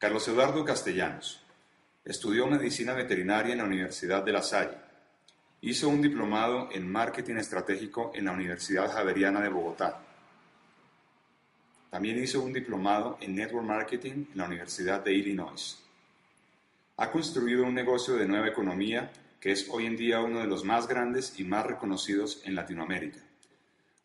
Carlos Eduardo Castellanos. Estudió medicina veterinaria en la Universidad de La Salle. Hizo un diplomado en marketing estratégico en la Universidad Javeriana de Bogotá. También hizo un diplomado en network marketing en la Universidad de Illinois. Ha construido un negocio de nueva economía que es hoy en día uno de los más grandes y más reconocidos en Latinoamérica.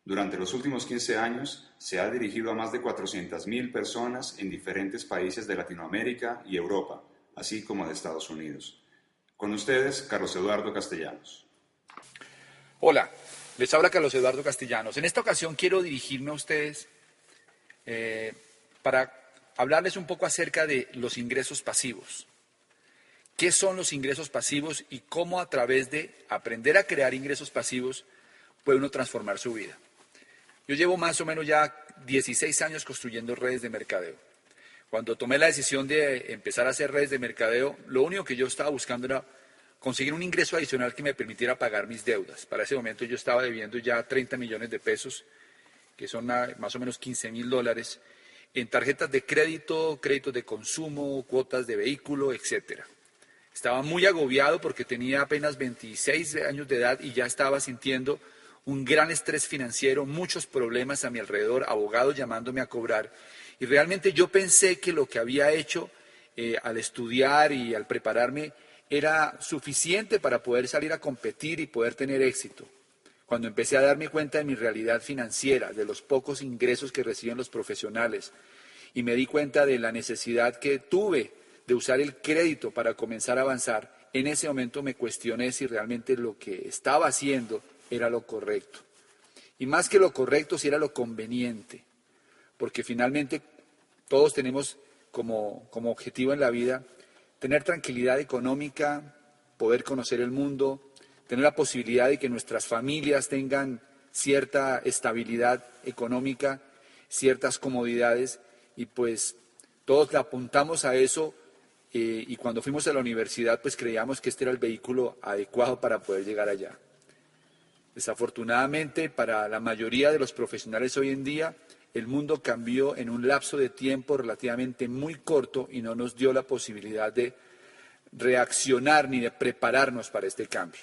Durante los últimos 15 años se ha dirigido a más de 400.000 personas en diferentes países de Latinoamérica y Europa, así como de Estados Unidos. Con ustedes, Carlos Eduardo Castellanos. Hola, les habla Carlos Eduardo Castellanos. En esta ocasión quiero dirigirme a ustedes para hablarles un poco acerca de los ingresos pasivos. ¿Qué son los ingresos pasivos y cómo a través de aprender a crear ingresos pasivos puede uno transformar su vida? Yo llevo más o menos ya 16 años construyendo redes de mercadeo. Cuando tomé la decisión de empezar a hacer redes de mercadeo, lo único que yo estaba buscando era conseguir un ingreso adicional que me permitiera pagar mis deudas. Para ese momento yo estaba debiendo ya 30 millones de pesos, que son más o menos $15.000, en tarjetas de crédito, créditos de consumo, cuotas de vehículo, etcétera. Estaba muy agobiado porque tenía apenas 26 años de edad y ya estaba sintiendo un gran estrés financiero, muchos problemas a mi alrededor, abogados llamándome a cobrar. Y realmente yo pensé que lo que había hecho al estudiar y al prepararme era suficiente para poder salir a competir y poder tener éxito. Cuando empecé a darme cuenta de mi realidad financiera, de los pocos ingresos que reciben los profesionales, y me di cuenta de la necesidad que tuve de usar el crédito para comenzar a avanzar, en ese momento me cuestioné si realmente lo que estaba haciendo era lo correcto. Y más que lo correcto, si era lo conveniente. Porque finalmente todos tenemos como objetivo en la vida tener tranquilidad económica, poder conocer el mundo, tener la posibilidad de que nuestras familias tengan cierta estabilidad económica, ciertas comodidades, y pues todos le apuntamos a eso. Y cuando fuimos a la universidad, pues creíamos que este era el vehículo adecuado para poder llegar allá. Desafortunadamente, para la mayoría de los profesionales hoy en día, el mundo cambió en un lapso de tiempo relativamente muy corto y no nos dio la posibilidad de reaccionar ni de prepararnos para este cambio.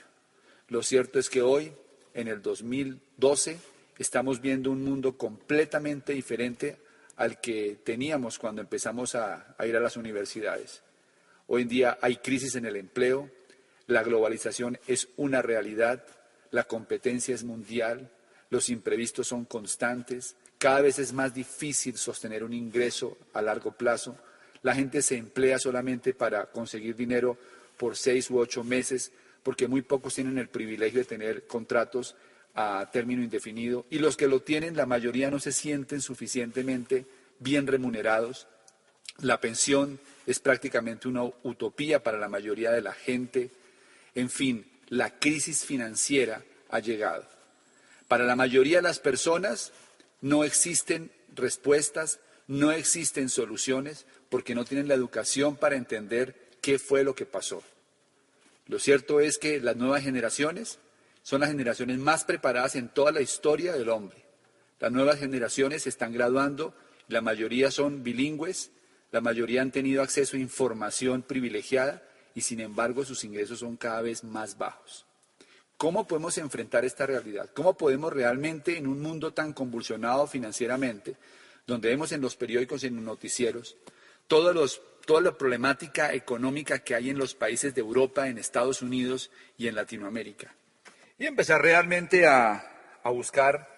Lo cierto es que hoy, en el 2012, estamos viendo un mundo completamente diferente al que teníamos cuando empezamos a ir a las universidades. Hoy en día hay crisis en el empleo, la globalización es una realidad, la competencia es mundial, los imprevistos son constantes, cada vez es más difícil sostener un ingreso a largo plazo, la gente se emplea solamente para conseguir dinero por 6 u 8 meses, porque muy pocos tienen el privilegio de tener contratos a término indefinido, y los que lo tienen, la mayoría no se sienten suficientemente bien remunerados. La pensión es prácticamente una utopía para la mayoría de la gente. En fin, la crisis financiera ha llegado. Para la mayoría de las personas no existen respuestas, no existen soluciones, porque no tienen la educación para entender qué fue lo que pasó. Lo cierto es que las nuevas generaciones son las generaciones más preparadas en toda la historia del hombre. Las nuevas generaciones se están graduando, la mayoría son bilingües, la mayoría han tenido acceso a información privilegiada y sin embargo sus ingresos son cada vez más bajos. ¿Cómo podemos enfrentar esta realidad? ¿Cómo podemos realmente, en un mundo tan convulsionado financieramente, donde vemos en los periódicos y en los noticieros toda la problemática económica que hay en los países de Europa, en Estados Unidos y en Latinoamérica? Y empezar realmente a buscar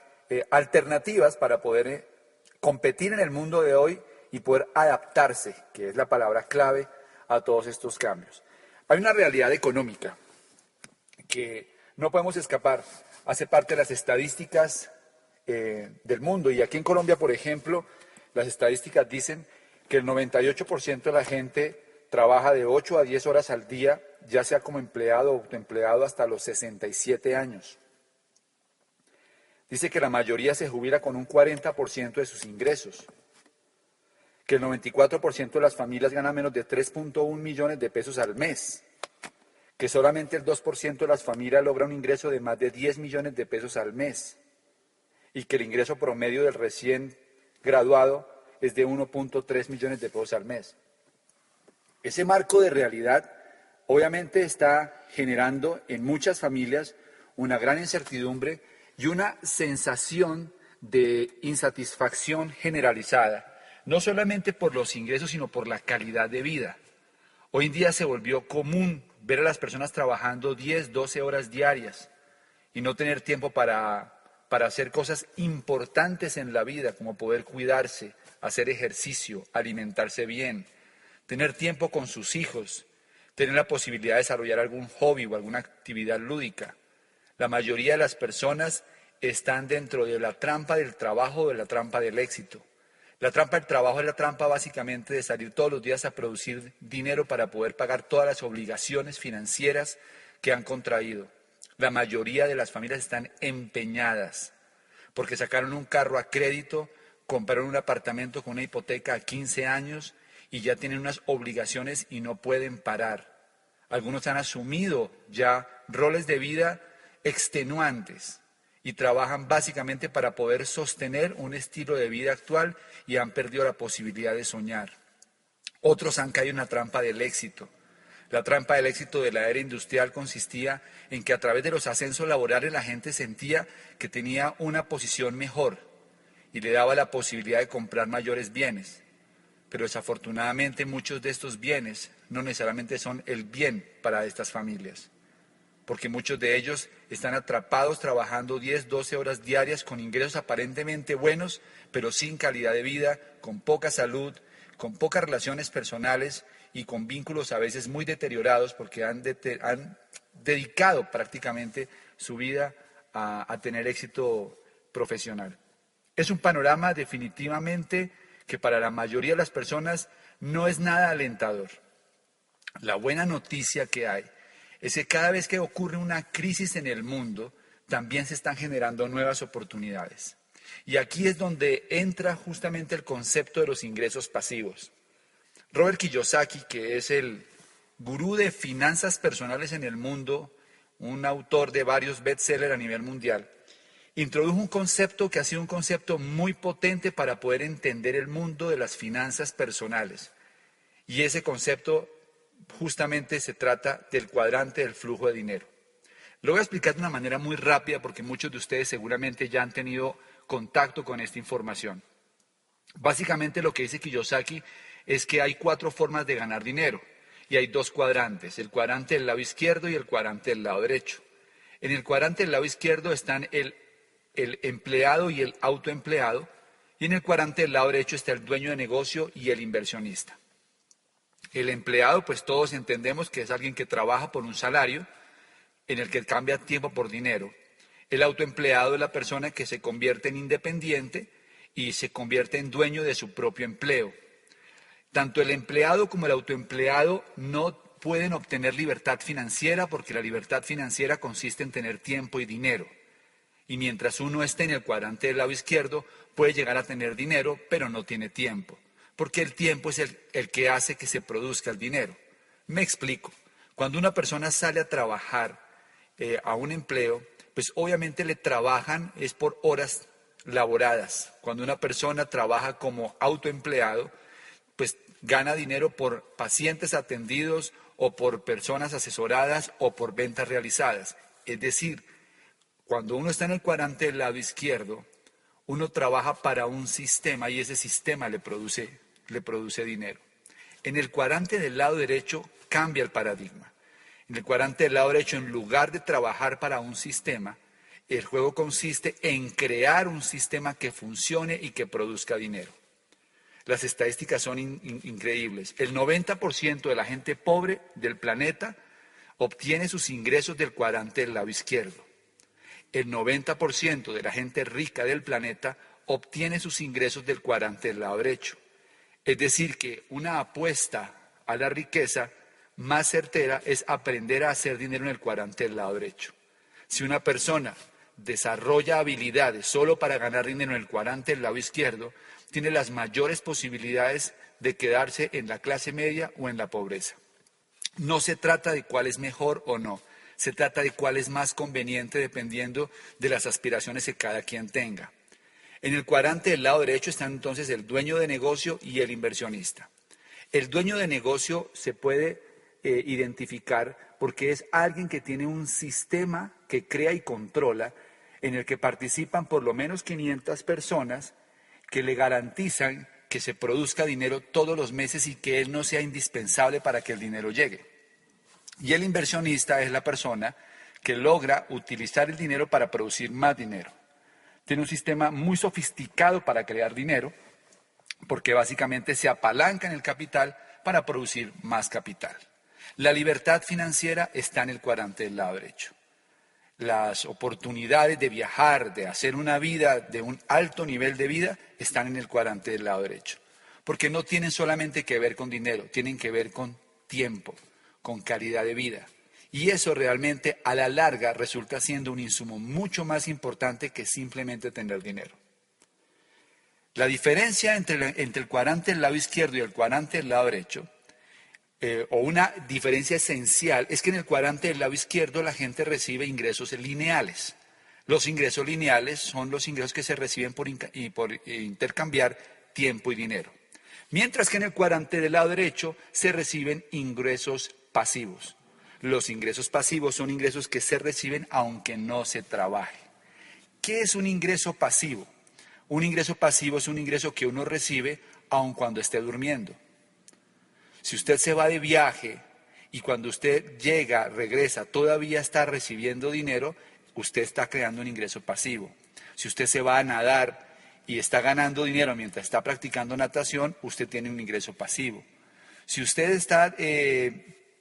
alternativas para poder competir en el mundo de hoy y poder adaptarse, que es la palabra clave, a todos estos cambios. Hay una realidad económica que no podemos escapar, hace parte de las estadísticas del mundo, y aquí en Colombia, por ejemplo, las estadísticas dicen que el 98% de la gente trabaja de 8 a 10 horas al día, ya sea como empleado o autoempleado, hasta los 67 años. Dice que la mayoría se jubila con un 40% de sus ingresos, que el 94% de las familias gana menos de 3.1 millones de pesos al mes, que solamente el 2% de las familias logra un ingreso de más de 10 millones de pesos al mes, y que el ingreso promedio del recién graduado es de 1.3 millones de pesos al mes. Ese marco de realidad obviamente está generando en muchas familias una gran incertidumbre y una sensación de insatisfacción generalizada, no solamente por los ingresos, sino por la calidad de vida. Hoy en día se volvió común ver a las personas trabajando 10, 12 horas diarias y no tener tiempo para hacer cosas importantes en la vida, como poder cuidarse, hacer ejercicio, alimentarse bien, tener tiempo con sus hijos, tener la posibilidad de desarrollar algún hobby o alguna actividad lúdica. La mayoría de las personas están dentro de la trampa del trabajo o de la trampa del éxito. La trampa del trabajo es la trampa básicamente de salir todos los días a producir dinero para poder pagar todas las obligaciones financieras que han contraído. La mayoría de las familias están empeñadas porque sacaron un carro a crédito, compraron un apartamento con una hipoteca a 15 años y ya tienen unas obligaciones y no pueden parar. Algunos han asumido ya roles de vida extenuantes y trabajan básicamente para poder sostener un estilo de vida actual y han perdido la posibilidad de soñar. Otros han caído en la trampa del éxito. La trampa del éxito de la era industrial consistía en que a través de los ascensos laborales la gente sentía que tenía una posición mejor y le daba la posibilidad de comprar mayores bienes. Pero desafortunadamente muchos de estos bienes no necesariamente son el bien para estas familias, porque muchos de ellos están atrapados trabajando 10, 12 horas diarias con ingresos aparentemente buenos, pero sin calidad de vida, con poca salud, con pocas relaciones personales y con vínculos a veces muy deteriorados porque han dedicado prácticamente su vida a tener éxito profesional. Es un panorama definitivamente que para la mayoría de las personas no es nada alentador. La buena noticia que hay es que cada vez que ocurre una crisis en el mundo, también se están generando nuevas oportunidades. Y aquí es donde entra justamente el concepto de los ingresos pasivos. Robert Kiyosaki, que es el gurú de finanzas personales en el mundo, un autor de varios bestsellers a nivel mundial, introdujo un concepto que ha sido un concepto muy potente para poder entender el mundo de las finanzas personales. Y ese concepto justamente se trata del cuadrante del flujo de dinero. Lo voy a explicar de una manera muy rápida porque muchos de ustedes seguramente ya han tenido contacto con esta información. Básicamente lo que dice Kiyosaki es que hay 4 formas de ganar dinero y hay 2 cuadrantes, el cuadrante del lado izquierdo y el cuadrante del lado derecho. En el cuadrante del lado izquierdo están el empleado y el autoempleado y en el cuadrante del lado derecho está el dueño de negocio y el inversionista. El empleado, pues todos entendemos que es alguien que trabaja por un salario en el que cambia tiempo por dinero. El autoempleado es la persona que se convierte en independiente y se convierte en dueño de su propio empleo. Tanto el empleado como el autoempleado no pueden obtener libertad financiera porque la libertad financiera consiste en tener tiempo y dinero. Y mientras uno esté en el cuadrante del lado izquierdo, puede llegar a tener dinero, pero no tiene tiempo. Porque el tiempo es el que hace que se produzca el dinero. Me explico. Cuando una persona sale a trabajar a un empleo, pues obviamente le trabajan es por horas laboradas. Cuando una persona trabaja como autoempleado, pues gana dinero por pacientes atendidos o por personas asesoradas o por ventas realizadas. Es decir, cuando uno está en el cuadrante del lado izquierdo, uno trabaja para un sistema y ese sistema le produce dinero. En el cuadrante del lado derecho cambia el paradigma. En el cuadrante del lado derecho, en lugar de trabajar para un sistema, el juego consiste en crear un sistema que funcione y que produzca dinero. Las estadísticas son increíbles. El 90% de la gente pobre del planeta obtiene sus ingresos del cuadrante del lado izquierdo. El 90% de la gente rica del planeta obtiene sus ingresos del cuadrante del lado derecho. Es decir, que una apuesta a la riqueza más certera es aprender a hacer dinero en el cuadrante del lado derecho. Si una persona desarrolla habilidades solo para ganar dinero en el cuadrante del lado izquierdo, tiene las mayores posibilidades de quedarse en la clase media o en la pobreza. No se trata de cuál es mejor o no, se trata de cuál es más conveniente dependiendo de las aspiraciones que cada quien tenga. En el cuadrante del lado derecho están entonces el dueño de negocio y el inversionista. El dueño de negocio se puede identificar porque es alguien que tiene un sistema que crea y controla, en el que participan por lo menos 500 personas que le garantizan que se produzca dinero todos los meses y que él no sea indispensable para que el dinero llegue. Y el inversionista es la persona que logra utilizar el dinero para producir más dinero. Tiene un sistema muy sofisticado para crear dinero, porque básicamente se apalanca en el capital para producir más capital. La libertad financiera está en el cuadrante del lado derecho. Las oportunidades de viajar, de hacer una vida de un alto nivel de vida, están en el cuadrante del lado derecho. Porque no tienen solamente que ver con dinero, tienen que ver con tiempo, con calidad de vida. Y eso realmente a la larga resulta siendo un insumo mucho más importante que simplemente tener dinero. La diferencia entre el cuadrante del lado izquierdo y el cuadrante del lado derecho, o una diferencia esencial, es que en el cuadrante del lado izquierdo la gente recibe ingresos lineales. Los ingresos lineales son los ingresos que se reciben por intercambiar tiempo y dinero. Mientras que en el cuadrante del lado derecho se reciben ingresos pasivos. Los ingresos pasivos son ingresos que se reciben aunque no se trabaje. ¿Qué es un ingreso pasivo? Un ingreso pasivo es un ingreso que uno recibe aun cuando esté durmiendo. Si usted se va de viaje y cuando usted llega, regresa, todavía está recibiendo dinero, usted está creando un ingreso pasivo. Si usted se va a nadar y está ganando dinero mientras está practicando natación, usted tiene un ingreso pasivo. Si usted está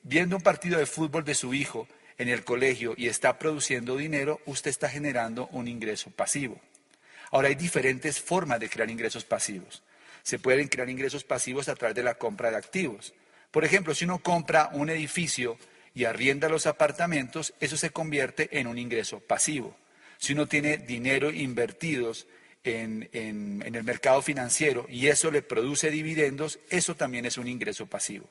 viendo un partido de fútbol de su hijo en el colegio y está produciendo dinero, usted está generando un ingreso pasivo. Ahora, hay diferentes formas de crear ingresos pasivos. Se pueden crear ingresos pasivos a través de la compra de activos. Por ejemplo, si uno compra un edificio y arrienda los apartamentos, eso se convierte en un ingreso pasivo. Si uno tiene dinero invertidos en el mercado financiero y eso le produce dividendos, eso también es un ingreso pasivo.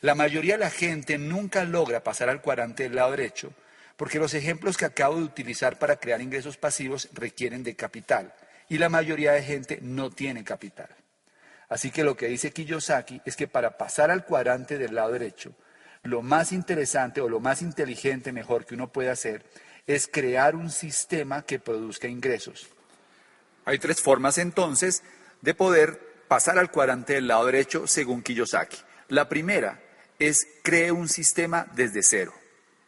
La mayoría de la gente nunca logra pasar al cuadrante del lado derecho, porque los ejemplos que acabo de utilizar para crear ingresos pasivos requieren de capital y la mayoría de gente no tiene capital. Así que lo que dice Kiyosaki es que para pasar al cuadrante del lado derecho, lo más interesante o lo más inteligente mejor que uno puede hacer es crear un sistema que produzca ingresos. Hay tres formas entonces de poder pasar al cuadrante del lado derecho según Kiyosaki. La primera es cree un sistema desde cero,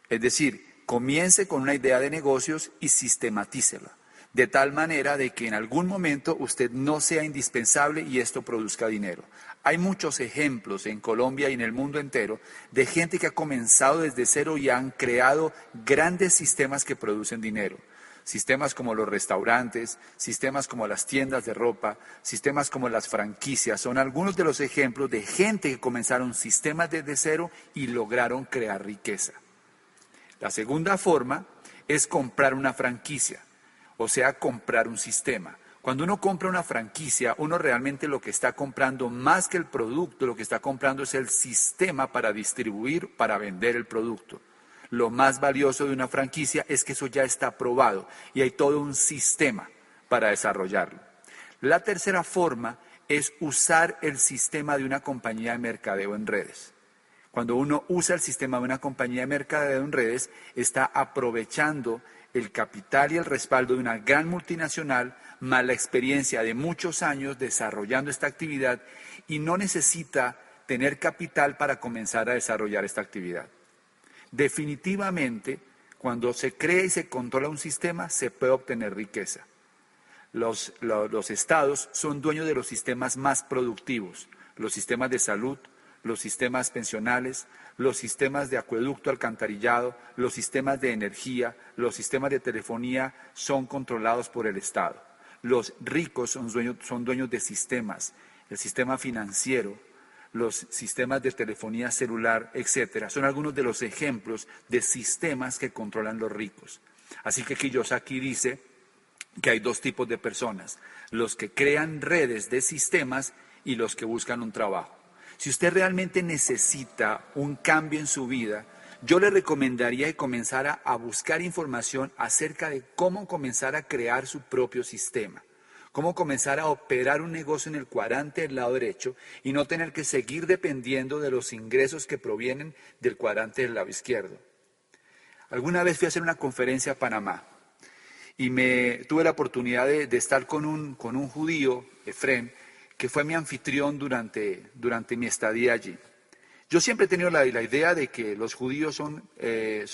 es decir, comience con una idea de negocios y sistematícela, de tal manera de que en algún momento usted no sea indispensable y esto produzca dinero. Hay muchos ejemplos en Colombia y en el mundo entero de gente que ha comenzado desde cero y han creado grandes sistemas que producen dinero. Sistemas como los restaurantes, sistemas como las tiendas de ropa, sistemas como las franquicias, son algunos de los ejemplos de gente que comenzaron sistemas desde cero y lograron crear riqueza. La segunda forma es comprar una franquicia, o sea, comprar un sistema. Cuando uno compra una franquicia, uno realmente lo que está comprando, más que el producto, lo que está comprando es el sistema para distribuir, para vender el producto. Lo más valioso de una franquicia es que eso ya está probado y hay todo un sistema para desarrollarlo. La tercera forma es usar el sistema de una compañía de mercadeo en redes. Cuando uno usa el sistema de una compañía de mercadeo en redes, está aprovechando el capital y el respaldo de una gran multinacional, más la experiencia de muchos años desarrollando esta actividad y no necesita tener capital para comenzar a desarrollar esta actividad. Definitivamente, cuando se crea y se controla un sistema, se puede obtener riqueza. Los estados son dueños de los sistemas más productivos, los sistemas de salud, los sistemas pensionales, los sistemas de acueducto, alcantarillado, los sistemas de energía, los sistemas de telefonía son controlados por el Estado. Los ricos son dueños de sistemas, el sistema financiero, los sistemas de telefonía celular, etcétera. Son algunos de los ejemplos de sistemas que controlan los ricos. Así que Kiyosaki dice que hay dos tipos de personas, los que crean redes de sistemas y los que buscan un trabajo. Si usted realmente necesita un cambio en su vida, yo le recomendaría que comenzara a buscar información acerca de cómo comenzar a crear su propio sistema, cómo comenzar a operar un negocio en el cuadrante del lado derecho y no tener que seguir dependiendo de los ingresos que provienen del cuadrante del lado izquierdo. Alguna vez fui a hacer una conferencia a Panamá y tuve la oportunidad de estar con un judío, Efrén, que fue mi anfitrión durante mi estadía allí. Yo siempre he tenido la idea de que los judíos son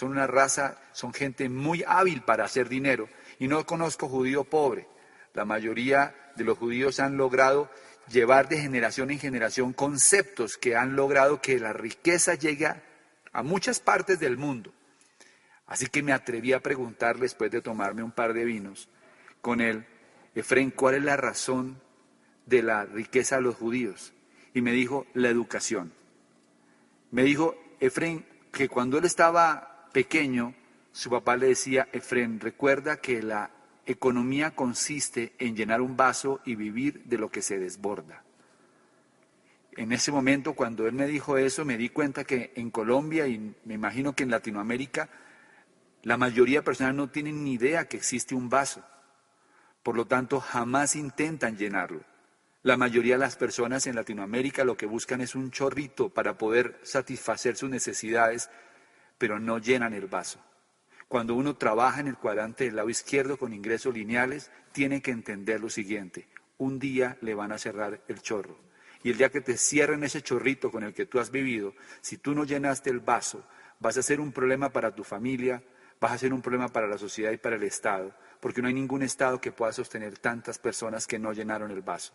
una raza, son gente muy hábil para hacer dinero, y no conozco judío pobre. La mayoría de los judíos han logrado llevar de generación en generación conceptos que han logrado que la riqueza llegue a muchas partes del mundo. Así que me atreví a preguntarle, después de tomarme un par de vinos con él, Efrén, ¿cuál es la razón de la riqueza de los judíos? Y me dijo, la educación. Me dijo, Efrén, que cuando él estaba pequeño, su papá le decía, Efrén, recuerda que la economía consiste en llenar un vaso y vivir de lo que se desborda. En ese momento, cuando él me dijo eso, me di cuenta que en Colombia y me imagino que en Latinoamérica, la mayoría de personas no tienen ni idea que existe un vaso. Por lo tanto, jamás intentan llenarlo. La mayoría de las personas en Latinoamérica lo que buscan es un chorrito para poder satisfacer sus necesidades, pero no llenan el vaso. Cuando uno trabaja en el cuadrante del lado izquierdo con ingresos lineales, tiene que entender lo siguiente: un día le van a cerrar el chorro. Y el día que te cierren ese chorrito con el que tú has vivido, si tú no llenaste el vaso, vas a ser un problema para tu familia, vas a ser un problema para la sociedad y para el Estado, porque no hay ningún Estado que pueda sostener tantas personas que no llenaron el vaso.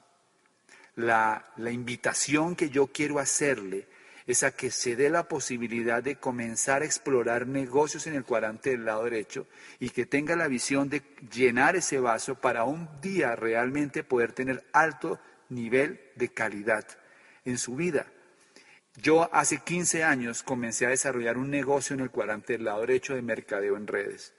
La invitación que yo quiero hacerle es a que se dé la posibilidad de comenzar a explorar negocios en el cuadrante del lado derecho y que tenga la visión de llenar ese vaso para un día realmente poder tener alto nivel de calidad en su vida. Yo hace 15 años comencé a desarrollar un negocio en el cuadrante del lado derecho de mercadeo en redes.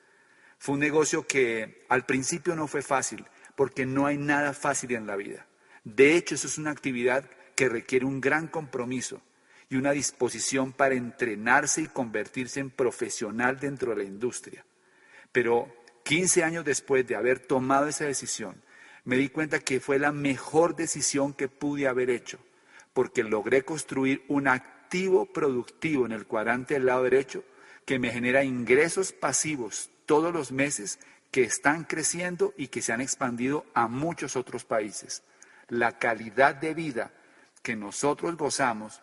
Fue un negocio que al principio no fue fácil, porque no hay nada fácil en la vida. De hecho, eso es una actividad que requiere un gran compromiso y una disposición para entrenarse y convertirse en profesional dentro de la industria. Pero 15 años después de haber tomado esa decisión, me di cuenta que fue la mejor decisión que pude haber hecho, porque logré construir un activo productivo en el cuadrante del lado derecho que me genera ingresos pasivos todos los meses que están creciendo y que se han expandido a muchos otros países. La calidad de vida que nosotros gozamos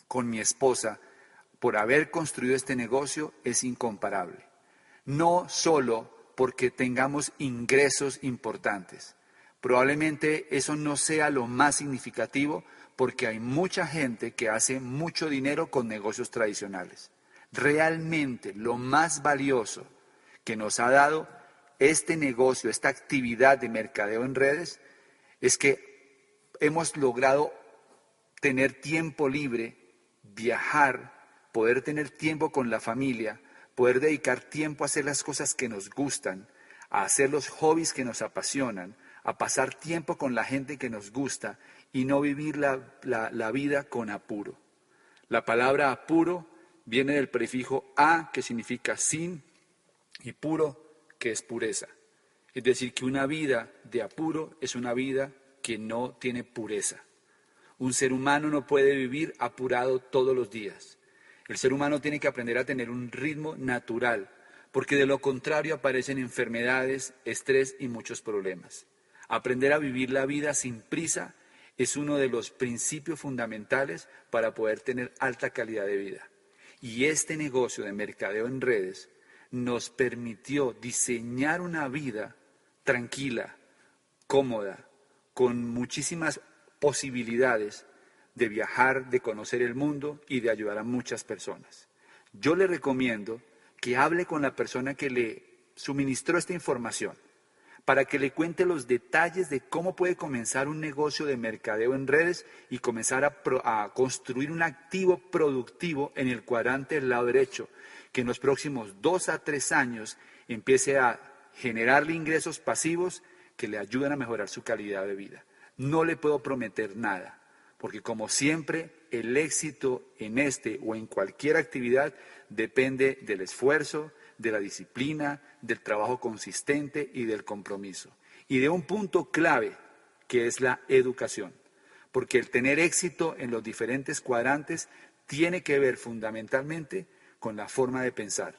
con mi esposa por haber construido este negocio es incomparable. No solo porque tengamos ingresos importantes. Probablemente eso no sea lo más significativo porque hay mucha gente que hace mucho dinero con negocios tradicionales. Realmente lo más valioso que nos ha dado este negocio, esta actividad de mercadeo en redes, es que hemos logrado tener tiempo libre, viajar, poder tener tiempo con la familia, poder dedicar tiempo a hacer las cosas que nos gustan, a hacer los hobbies que nos apasionan, a pasar tiempo con la gente que nos gusta y no vivir la vida con apuro. La palabra apuro viene del prefijo a, que significa sin, y puro, que es pureza. Es decir, que una vida de apuro es una vida que no tiene pureza. Un ser humano no puede vivir apurado todos los días. El ser humano tiene que aprender a tener un ritmo natural, porque de lo contrario aparecen enfermedades, estrés y muchos problemas. Aprender a vivir la vida sin prisa es uno de los principios fundamentales para poder tener alta calidad de vida. Y este negocio de mercadeo en redes nos permitió diseñar una vida tranquila, cómoda, con muchísimas posibilidades de viajar, de conocer el mundo y de ayudar a muchas personas. Yo le recomiendo que hable con la persona que le suministró esta información para que le cuente los detalles de cómo puede comenzar un negocio de mercadeo en redes y comenzar a construir un activo productivo en el cuadrante del lado derecho, que en los próximos 2 a 3 años empiece a generarle ingresos pasivos que le ayuden a mejorar su calidad de vida. No le puedo prometer nada, porque como siempre, el éxito en este o en cualquier actividad depende del esfuerzo, de la disciplina, del trabajo consistente y del compromiso. y de un punto clave que es la educación, porque el tener éxito en los diferentes cuadrantes tiene que ver fundamentalmente con la forma de pensar.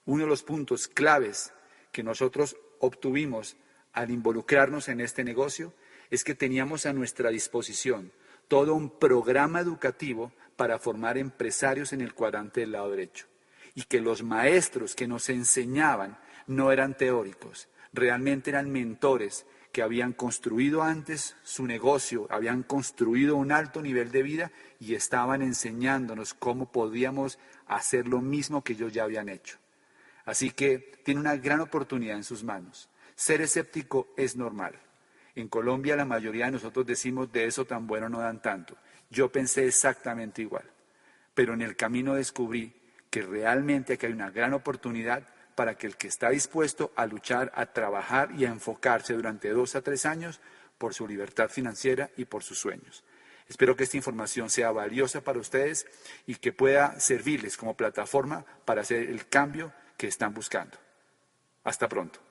Uno de los puntos claves que nosotros obtuvimos al involucrarnos en este negocio es que teníamos a nuestra disposición todo un programa educativo para formar empresarios en el cuadrante del lado derecho y que los maestros que nos enseñaban no eran teóricos, realmente eran mentores que habían construido antes su negocio, habían construido un alto nivel de vida y estaban enseñándonos cómo podíamos hacer lo mismo que ellos ya habían hecho. Así que tiene una gran oportunidad en sus manos. Ser escéptico es normal. En Colombia la mayoría de nosotros decimos de eso tan bueno no dan tanto. Yo pensé exactamente igual, pero en el camino descubrí que realmente aquí hay una gran oportunidad para que el que está dispuesto a luchar, a trabajar y a enfocarse durante 2 a 3 años por su libertad financiera y por sus sueños. Espero que esta información sea valiosa para ustedes y que pueda servirles como plataforma para hacer el cambio que están buscando. Hasta pronto.